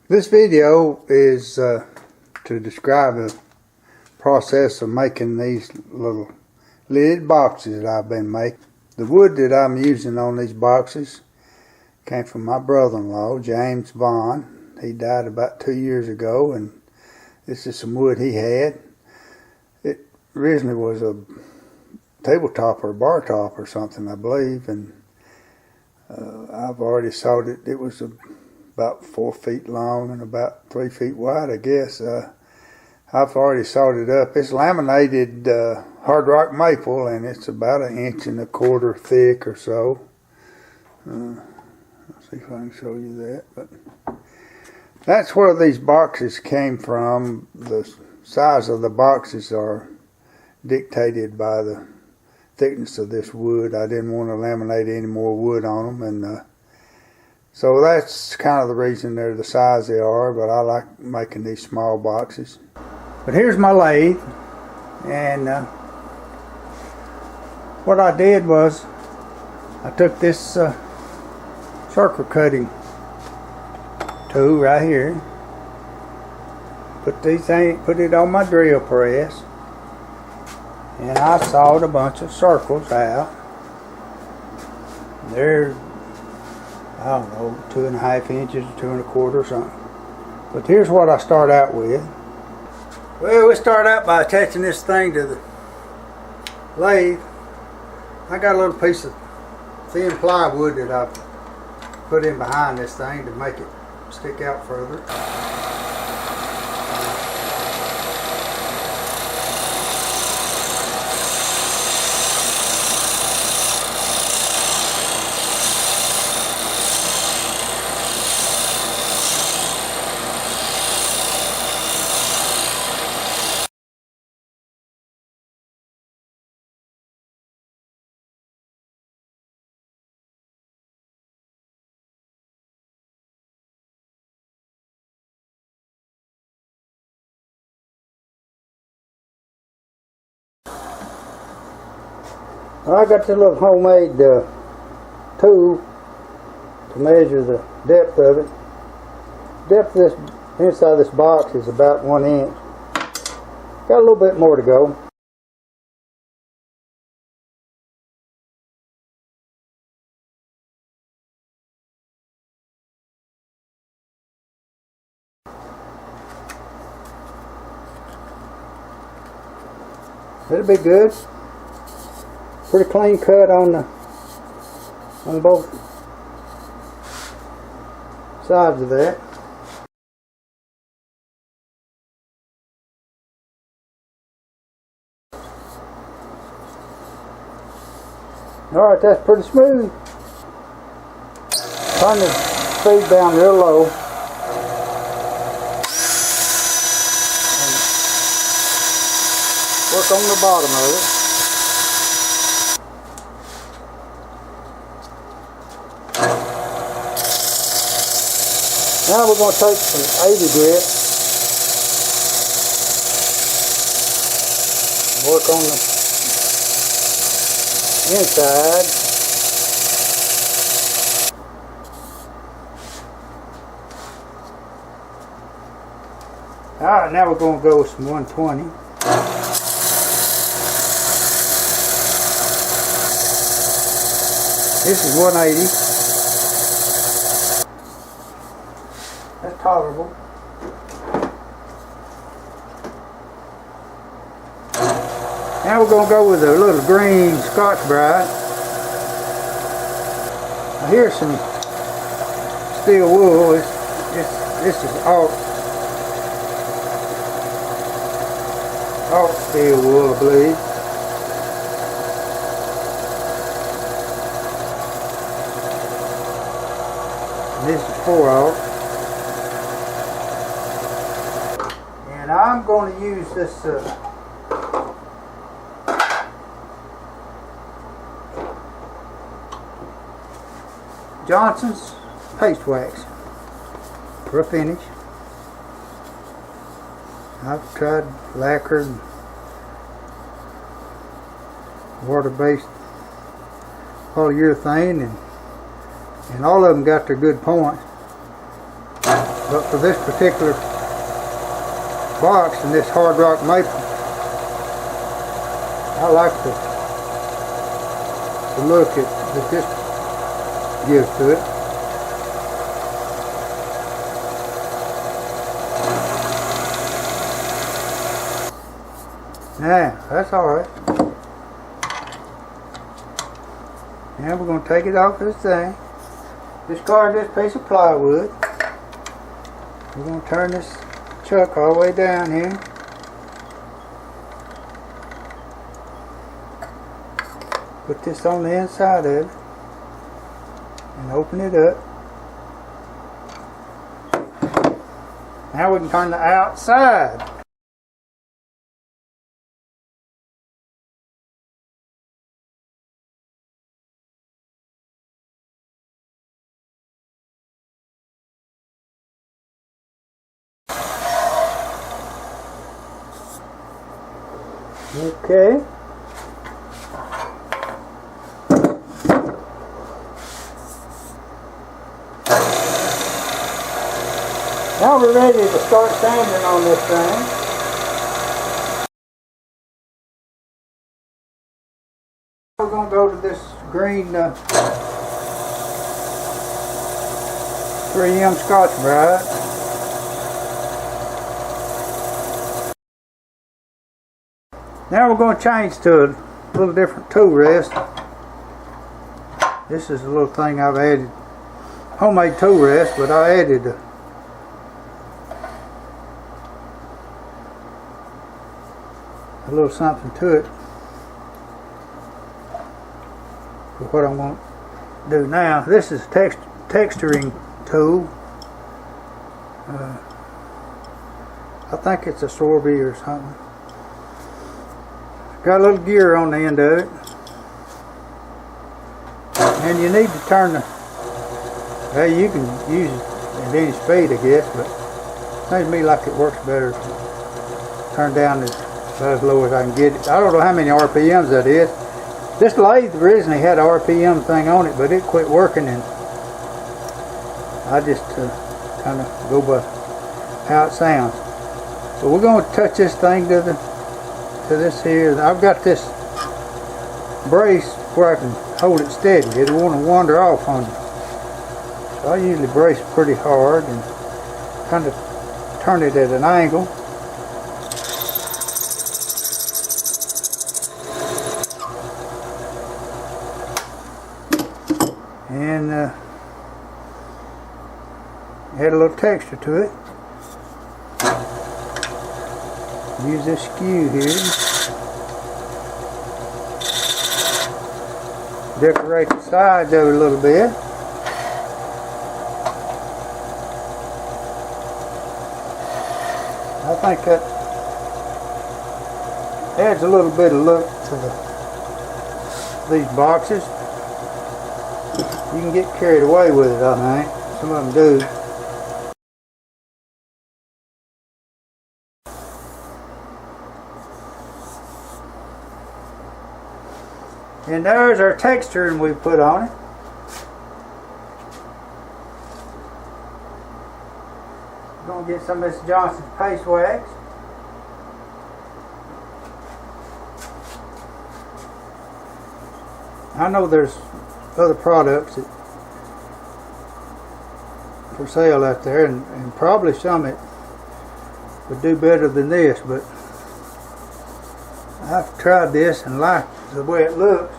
This video is to describe the process of making these little lidded boxes that I've been making. The wood that I'm using on these boxes came from my brother-in-law, James Vaughn. He died about 2 years ago, and this is some wood he had. It originally was a tabletop or a bar top or something, I believe, and I've already sawed it. It was about 4 feet long and about 3 feet wide, I guess. I've already sawed it up. It's laminated hard rock maple, and it's about 1.25 inches thick or so. Let's see if I can show you that. But that's where these boxes came from. The size of the boxes are dictated by the thickness of this wood. I didn't want to laminate any more wood on them, and so that's kind of the reason they're the size they are, but I like making these small boxes. But here's my lathe, and what I did was I took this circle cutting tool right here, put it on my drill press, and I sawed a bunch of circles out. They're, I don't know, 2.5 inches or 2.25 or something. But here's what I start out with. Well, we start out by attaching this thing to the lathe. I got a little piece of thin plywood that I've put in behind this thing to make it stick out further. I got this little homemade tool to measure the depth of it. Depth of this inside of this box is about 1 inch. Got a little bit more to go. It'll be good. Pretty clean cut on both sides of that. Alright, that's pretty smooth. Turn the speed down real low. And work on the bottom of it. Now we're going to take some 80 grit, work on the inside. Alright, now we're going to go with some 120. This is 180. That's tolerable. Now we're going to go with a little green Scotch-Brite. Now here's some steel wool. This is alt steel wool, I believe. And this is 4 alt. And I'm going to use this Johnson's paste wax for a finish. I've tried lacquer and water-based polyurethane, and all of them got their good points. But for this particular box and this hard rock maple, I like the look that this gives to it. Now, that's alright. Now we're going to take it off this thing. Discard this piece of plywood. We're going to turn this chuck all the way down here. Put this on the inside of it and open it up. Now we can turn the outside. Okay. Now we're ready to start sanding on this thing. We're going to go to this green 3M Scotch-Brite. Now we're going to change to a little different tool rest. This is a little thing I've added, homemade tool rest, but I added a little something to it for what I'm going to do now. This is texturing tool. I think it's a Sorby or something. Got a little gear on the end of it, and you need to turn the, well, you can use it at any speed I guess, but it seems to me like it works better to turn down as low as I can get it. I don't know how many RPMs that is. This lathe originally had an RPM thing on it, but it quit working, and I just kind of go by how it sounds. So we're going to touch this thing to this here. I've got this brace where I can hold it steady. It don't want to wander off on you. So I usually brace pretty hard and kind of turn it at an angle. And add a little texture to it. Use this skew here. Decorate the sides of it a little bit. I think that adds a little bit of look to these boxes. You can get carried away with it, I think. Some of them do. And there's our texturing we put on it. I'm going to get some of this Johnson's paste wax. I know there's other products that for sale out there, and probably some that would do better than this, but I've tried this and liked the way it looks,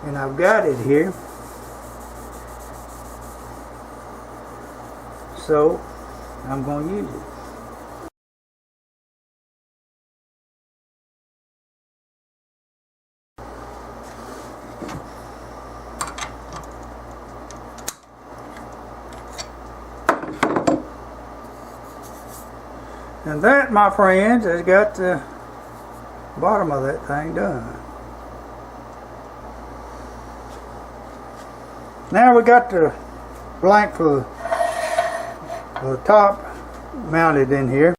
and I've got it here, so I'm going to use it. And that, my friends, has got the bottom of that thing done. Now we got the blank for the top mounted in here.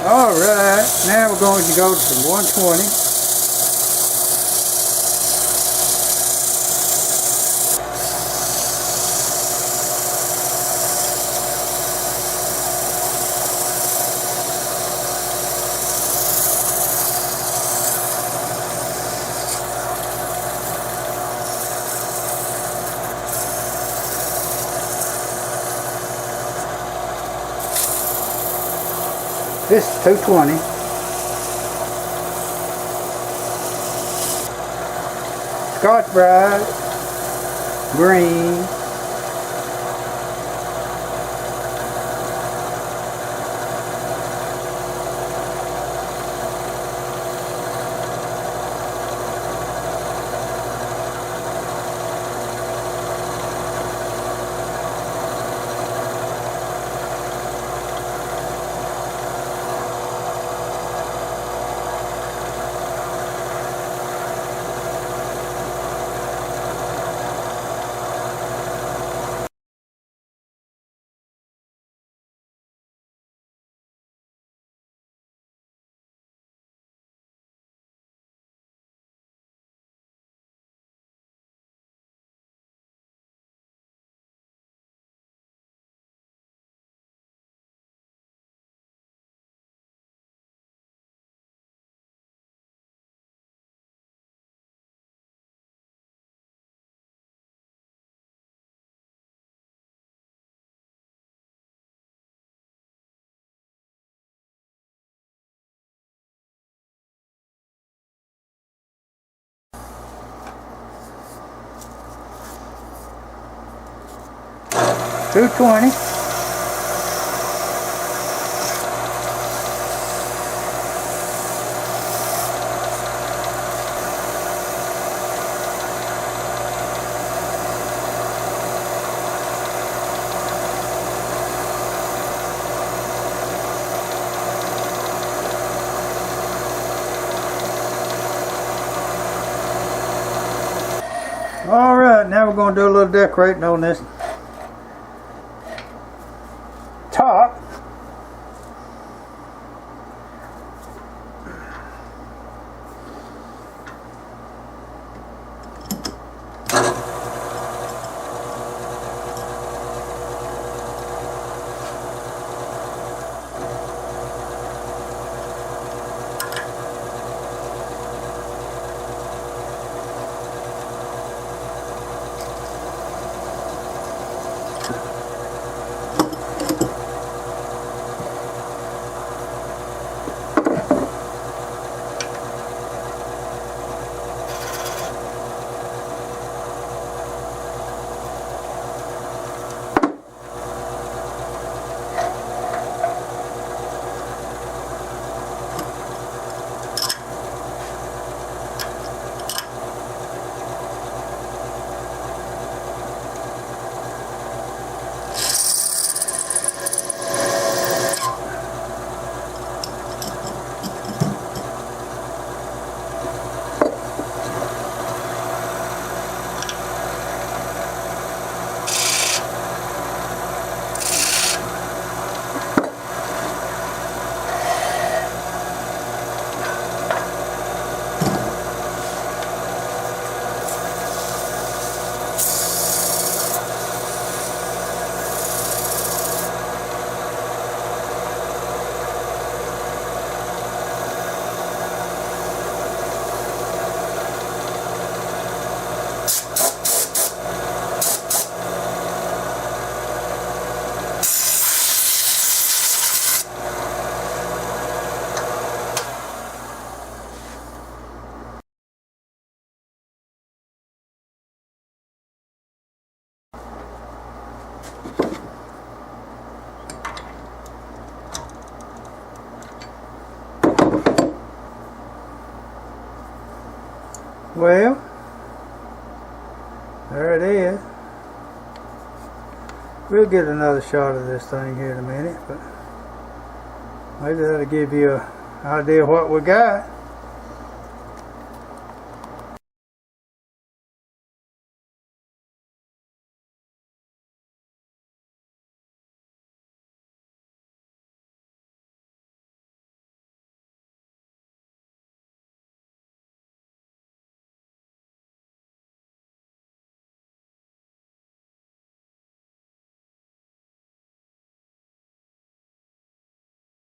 Alright, now we're going to go to some 120. This is 220. Scotch Brite, green. $2.20. Alright, now we're going to do a little decorating on this top. Well, there it is. We'll get another shot of this thing here in a minute, but maybe that'll give you an idea of what we got.